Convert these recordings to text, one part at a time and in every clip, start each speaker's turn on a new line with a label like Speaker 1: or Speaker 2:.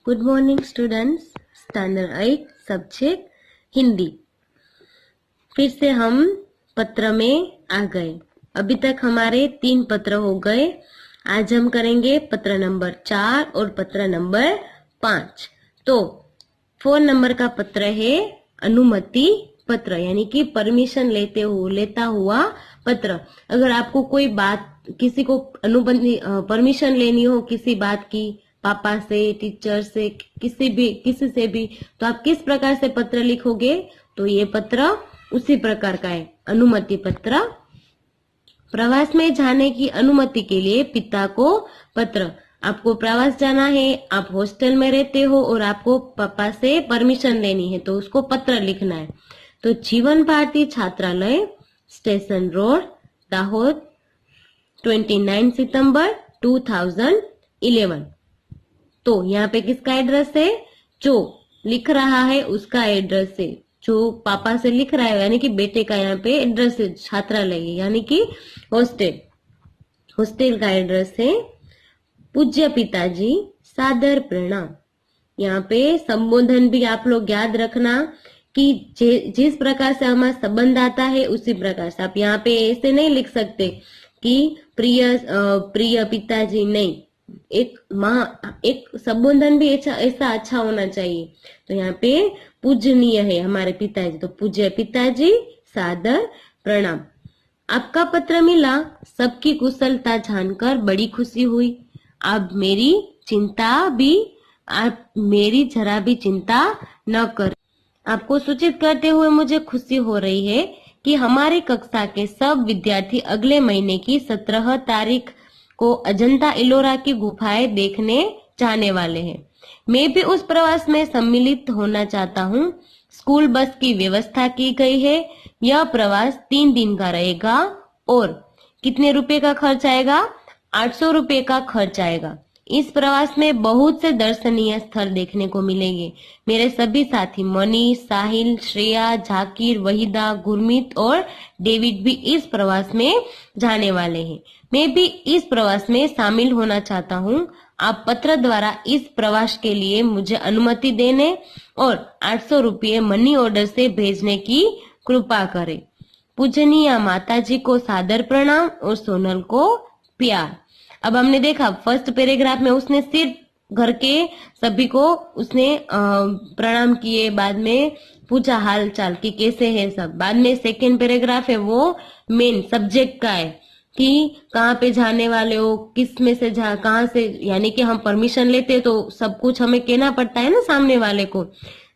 Speaker 1: Good morning students, standard 8 subject Hindi. फिर से हम पत्र में आ गए। अभी तक हमारे 3 पत्र हो गए। आज हम करेंगे पत्र नंबर 4 और पत्र नंबर 5। तो 4 नंबर का पत्र है अनुमति पत्र, यानी कि परमिशन लेता हुआ पत्र। अगर आपको कोई बात, किसी को परमिशन लेनी हो किसी बात की, पापा से, टीचर से, किसी से भी, तो आप किस प्रकार से पत्र लिखोगे? तो ये पत्र उसी प्रकार का है, अनुमति पत्र। प्रवास में जाने की अनुमति के लिए पिता को पत्र। आपको प्रवास जाना है, आप हॉस्टल में रहते हो और आपको पापा से परमिशन लेनी है, तो उसको पत्र लिखना है। तो जीवन भारती छात्रालय, स्टेशन रोड, दाहोद, 29 सितंबर 2011। तो यहाँ पे किसका एड्रेस है? जो लिख रहा है उसका एड्रेस है, जो पापा से लिख रहा है, यानी कि बेटे का यहाँ पे एड्रेस है, छात्रालय यानी कि हॉस्टल का एड्रेस है। पूज्य पिताजी, सादर प्रणाम। यहाँ पे संबोधन भी आप लोग याद रखना कि जिस प्रकार से हमारा संबंध आता है उसी प्रकार से। आप यहाँ पे ऐसे नहीं लिख सकते कि प्रिय पिताजी, नहीं, एक संबोधन भी ऐसा अच्छा होना चाहिए। तो यहाँ पे पूजनीय है हमारे पिताजी, तो पूज्य पिताजी, सादर प्रणाम। आपका पत्र मिला, सबकी कुशलता जानकर बड़ी खुशी हुई। आप मेरी जरा भी चिंता न कर। आपको सूचित करते हुए मुझे खुशी हो रही है कि हमारी कक्षा के सब विद्यार्थी अगले महीने की 17 तारीख को अजंता इलोरा की गुफाएं देखने जाने वाले हैं। मैं भी उस प्रवास में सम्मिलित होना चाहता हूँ। स्कूल बस की व्यवस्था की गई है। यह प्रवास 3 दिन का रहेगा और कितने रुपए का खर्च आएगा? 800 रुपए का खर्च आएगा। इस प्रवास में बहुत से दर्शनीय स्थल देखने को मिलेंगे। मेरे सभी साथी मनीष, साहिल, श्रेया, जाकिर, वहीदा, गुरमीत और डेविड भी इस प्रवास में जाने वाले हैं। मैं भी इस प्रवास में शामिल होना चाहता हूँ। आप पत्र द्वारा इस प्रवास के लिए मुझे अनुमति देने और 800 रुपये मनी ऑर्डर से भेजने की कृपा करें। पूजनीय माताजी को सादर प्रणाम और सोनल को प्यार। अब हमने देखा फर्स्ट पैराग्राफ में उसने सिर्फ घर के सभी को उसने प्रणाम किए, बाद में पूछा हाल चाल कि कैसे है सब। बाद में सेकेंड पैराग्राफ है वो मेन सब्जेक्ट का है कि कहाँ पे जाने वाले हो, किस में से कहाँ से, यानी कि हम परमिशन लेते हैं तो सब कुछ हमें कहना पड़ता है ना सामने वाले को।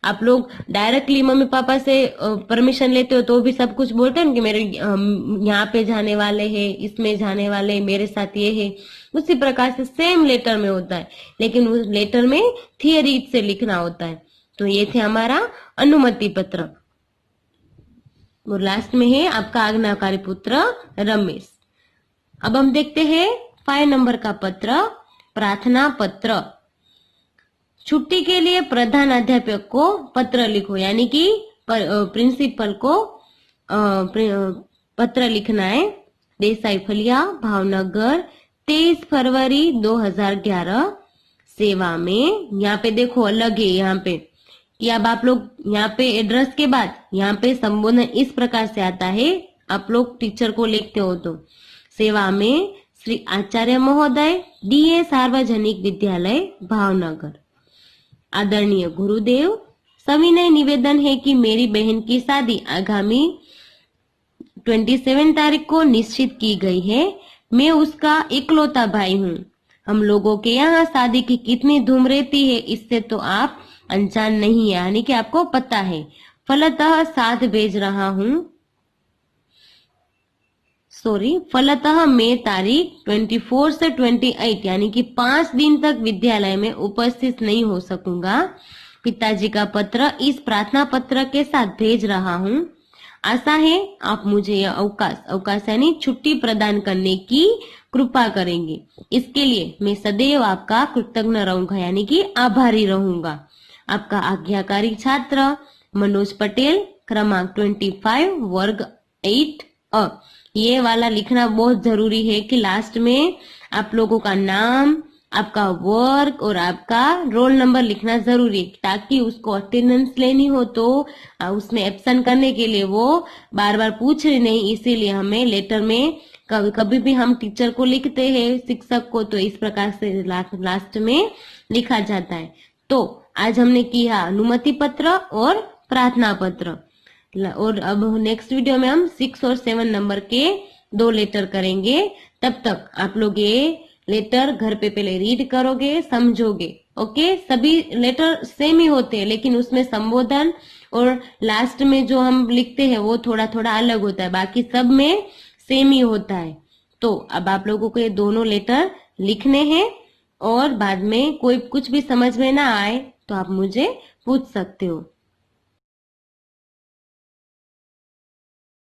Speaker 1: आप लोग डायरेक्टली मम्मी पापा से परमिशन लेते हो तो भी सब कुछ बोलते हैं कि मेरे यहाँ पे जाने वाले हैं, इसमें जाने वाले हैं, मेरे साथ ये है। उसी प्रकार से सेम लेटर में होता है, लेकिन उस लेटर में थियरी से लिखना होता है। तो ये थे हमारा अनुमति पत्र। और लास्ट में है आपका आज्ञाकारी पुत्र रमेश। अब हम देखते हैं 5 नंबर का पत्र, प्रार्थना पत्र। छुट्टी के लिए प्रधान अध्यापक को पत्र लिखो, यानी कि प्रिंसिपल को पत्र लिखना है। देसाई फलिया, भावनगर, 23 फरवरी 2011। सेवा में, यहाँ पे देखो अलग है यहाँ पे कि अब आप लोग यहाँ पे एड्रेस के बाद यहाँ पे संबोधन इस प्रकार से आता है। आप लोग टीचर को लिखते हो तो सेवा में श्री आचार्य महोदय, डीए सार्वजनिक विद्यालय भावनगर। आदरणीय गुरुदेव, सविनय निवेदन है कि मेरी बहन की शादी आगामी 27 तारीख को निश्चित की गई है। मैं उसका इकलौता भाई हूँ। हम लोगों के यहाँ शादी की कितनी धूम रहती है इससे तो आप अनजान नहीं है, यानी कि आपको पता है। फलतः साथ भेज रहा हूँ। फलतः मैं तारीख 24 से 28 यानी कि 5 दिन तक विद्यालय में उपस्थित नहीं हो सकूंगा। पिताजी का पत्र इस प्रार्थना पत्र के साथ भेज रहा हूँ। आशा है आप मुझे यह अवकाश यानी छुट्टी प्रदान करने की कृपा करेंगे। इसके लिए मैं सदैव आपका कृतज्ञ रहूंगा, यानी कि आभारी रहूंगा। आपका आज्ञाकारी छात्र मनोज पटेल, क्रमांक 25, वर्ग 8 ये वाला लिखना बहुत जरूरी है कि लास्ट में आप लोगों का नाम, आपका वर्क और आपका रोल नंबर लिखना जरूरी है, ताकि उसको अटेंडेंस लेनी हो तो उसमें एब्सेंट करने के लिए वो बार बार पूछ रही नहीं। इसीलिए हमें लेटर में कभी कभी भी हम टीचर को लिखते हैं, शिक्षक को, तो इस प्रकार से लास्ट में लिखा जाता है। तो आज हमने किया अनुमति पत्र और प्रार्थना पत्र, और अब नेक्स्ट वीडियो में हम 6 और 7 नंबर के 2 लेटर करेंगे। तब तक आप लोग ये लेटर घर पे पहले रीड करोगे, समझोगे। ओके, सभी लेटर सेम ही होते हैं, लेकिन उसमें संबोधन और लास्ट में जो हम लिखते हैं वो थोड़ा थोड़ा अलग होता है, बाकी सब में सेम ही होता है। तो अब आप लोगों को ये दोनों लेटर लिखने हैं, और बाद में कोई कुछ भी समझ में ना आए तो आप मुझे पूछ सकते हो।